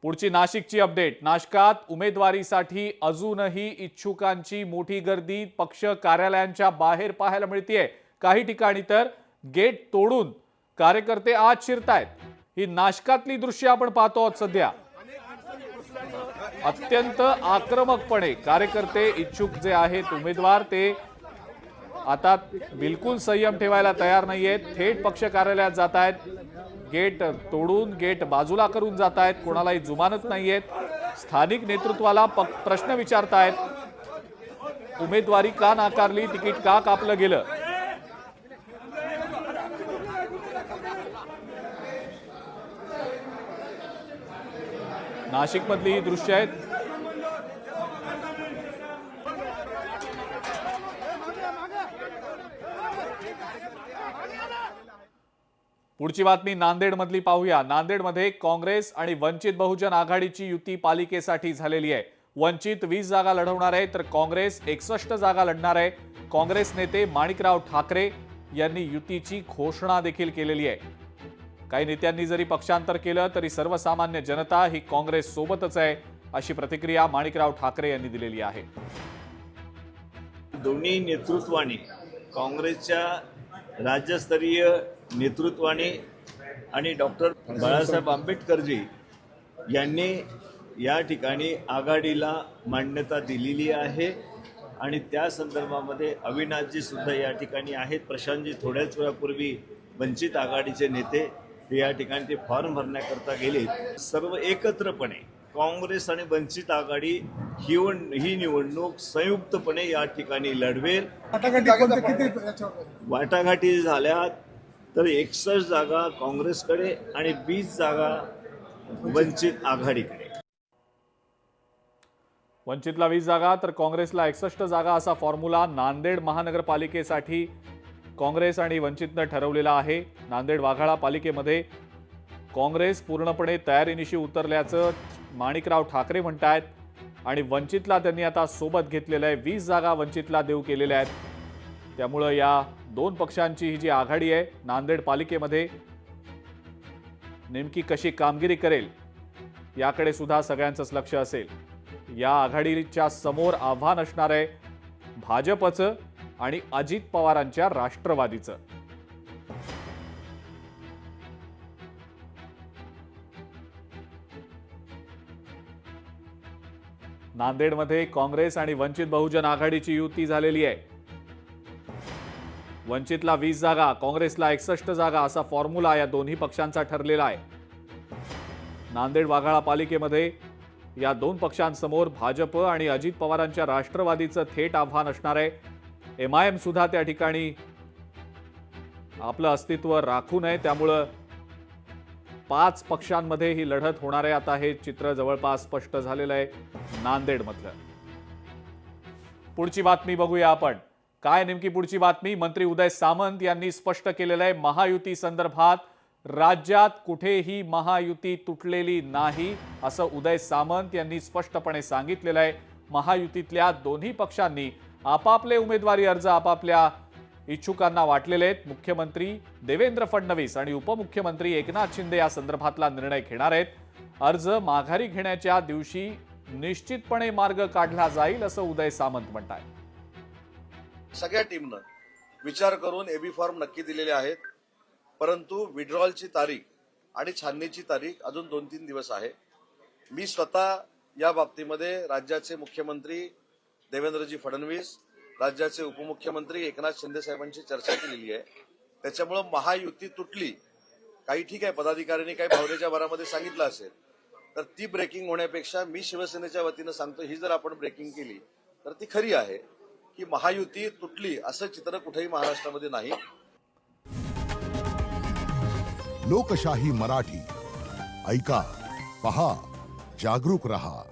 पुढची नाशिकची अपडेट। नाशकात उमेदवारीसाठी अजूनही इच्छुकांची मोठी गर्दी पक्ष कार्यालयांच्या बाहेर पाहायला मिळतेय। काही ठिकाणी तर गेट तोडून कार्यकर्ते आत शिरतायत। ही नाशकातली दृश्य आपण पाहतो आहोत सध्या। अत्यंत आक्रमकपणे कार्यकर्ते इच्छुक जे आहेत उमेदवार ते आता बिलकुल संयम ठेवायला तयार नाहीयेत। थेट पक्ष कार्यालयात जात आहेत, गेट तोडून गेट बाजूला करून जात आहेत, कोणालाही जुमानत नाहीयेत। स्थानिक नेतृत्वाला प्रश्न विचारतायत, उमेदवारी का नाकारली, तिकीट का कापलं गेलं। नाशिक मधली ही दृश्य आहेत। पुढची बातमी नांदेड मधली पाहूया। नांदेड मध्ये काँग्रेस आणि वंचित बहुजन आघाडीची युती पालिकेसाठी झालेली आहे। वंचित 20 जागा लढवणार आहे तर काँग्रेस 61 जागा लढणार आहे। काँग्रेस नेते माणिकराव ठाकरे यांनी युतीची घोषणा देखील केलेली आहे। काही नेत्यांनी जरी पक्षांतर केलं तरी सर्वसामान्य जनता ही काँग्रेस सोबतच आहे, अशी प्रतिक्रिया माणिकराव ठाकरे यांनी दिलेली आहे। दोन्ही नेतृत्वाने काँग्रेसच्या राज्यस्तरीय नेतृत्वाने आणि डॉक्टर बाळासाहेब आंबेडकरजी यांनी या ठिकाणी आघाडीला मान्यता दिलेली आहे आणि त्या संदर्भामध्ये अविनाशजी सुद्धा या ठिकाणी आहेत। प्रशांतजी थोड्याच वेळापूर्वी वंचित आघाडीचे नेते या ठिकाणी ते फॉर्म भरण्याकरता गेले। सर्व एकत्रपणे काँग्रेस आणि वंचित आघाडी ही निवडणूक संयुक्तपणे या ठिकाणी लढवेल। वाटाघाटी झाल्या तर 61 जागा काँग्रेसकडे आणि 20 जागा वंचित आघाडीकडे। वंचितला 20 जागा तर काँग्रेसला 61 जागा असा फॉर्म्युला नांदेड महानगरपालिकेसाठी काँग्रेस आणि वंचितनं ठरवलेला आहे। नांदेड वाघाळा पालिकेमध्ये काँग्रेस पूर्णपणे तयारीनिशी उतरल्याचं माणिकराव ठाकरे म्हणतायत आणि वंचितला त्यांनी आता सोबत घेतलेलं आहे। 20 जागा वंचितला देऊ केलेल्या आहेत। त्यामुळे या दोन पक्षांची ही जी आघाडी आहे नांदेड पालिकेमध्ये नेमकी कशी कामगिरी करेल याकडे सुद्धा सगळ्यांचंच लक्ष असेल। या आघाडीच्या समोर आव्हान असणार आहे भाजपचं आणि अजित पवारांच्या राष्ट्रवादीचं। नांदेडमध्ये काँग्रेस आणि वंचित बहुजन आघाडीची युती झालेली आहे। वंचितला 20 जागा, काँग्रेसला 61 जागा असा फॉर्म्युला या दोन्ही पक्षांचा ठरलेला आहे। नांदेड वाघाळा पालिकेमध्ये या दोन पक्षांसमोर भाजप आणि अजित पवारांच्या राष्ट्रवादीचं थेट आव्हान असणार आहे। MIM सुद्धा त्या ठिकाणी आपलं अस्तित्व राखून आहे, त्यामुळे 5 पक्षांमध्ये ही लढत होणार आहे। आता हे चित्र जवळपास स्पष्ट झालेलं आहे नांदेडमधलं। पुढची बातमी बघूया आपण। काय नेमकी पुढची बातमी? मंत्री उदय सामंत यांनी स्पष्ट केलेलं आहे महायुती संदर्भात राज्यात कुठेही महायुती तुटलेली नाही असं उदय सामंत यांनी स्पष्टपणे सांगितलेलं आहे। महायुतीतल्या दोन्ही पक्षांनी आपापले उमेदवारी अर्ज आपापल्या इच्छुकांना वाटलेले आहेत। मुख्यमंत्री देवेंद्र फडणवीस आणि उपमुख्यमंत्री एकनाथ शिंदे या संदर्भातला निर्णय घेणार आहेत। अर्ज माघारी घेण्याच्या दिवशी निश्चितपणे मार्ग काढला जाईल असं उदय सामंत म्हणतात। सगळ्या टीमनं विचार करून एबी फॉर्म नक्की दिलेले आहेत, परंतु विड्रॉलची तारीख आणि छाननीची तारीख अजून 2-3 दिवस आहे। मी स्वतः या बाबतीमध्ये राज्याचे मुख्यमंत्री देवेंद्रजी फडणवीस, राज्याचे उपमुख्यमंत्री एकनाथ शिंदे साहेबांची चर्चा केलेली आहे। त्याच्यामुळे महायुती तुटली, काही ठीक आहे, पदाधिकाऱ्यांनी काही भावनेच्या भरामध्ये सांगितलं असेल तर ती ब्रेकिंग होण्यापेक्षा मी शिवसेनेच्या वतीनं सांगतो ही जर आपण ब्रेकिंग केली तर ती खरी आहे की महायुती तुटली असं चित्र कुठेही महाराष्ट्रामध्ये नाही। लोकशाही मराठी ऐका, पहा, जागरूक रहा।